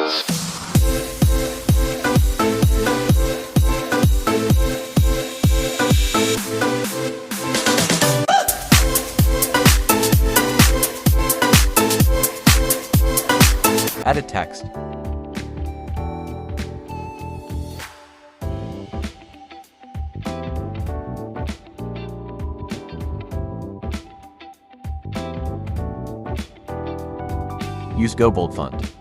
pixels. Add a text. Use Go Bold font.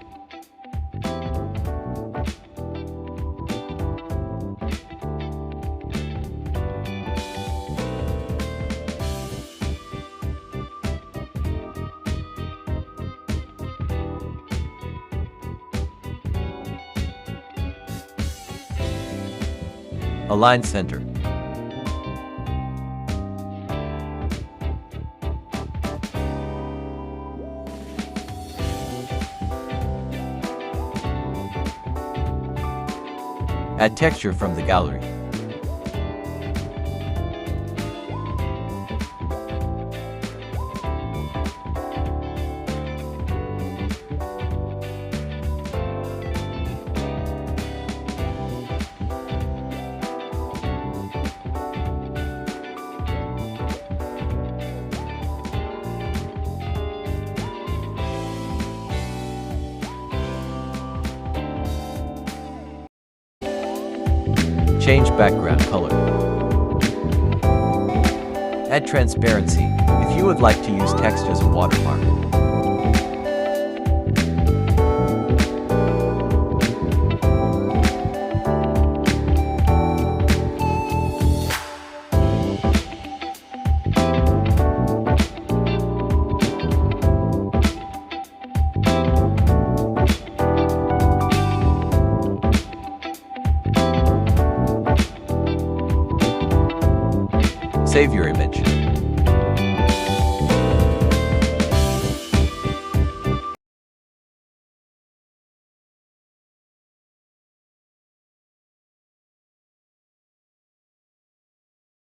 Align center. Add texture from the gallery. Change background color. Add transparency if you would like to use text as a watermark. Save your image.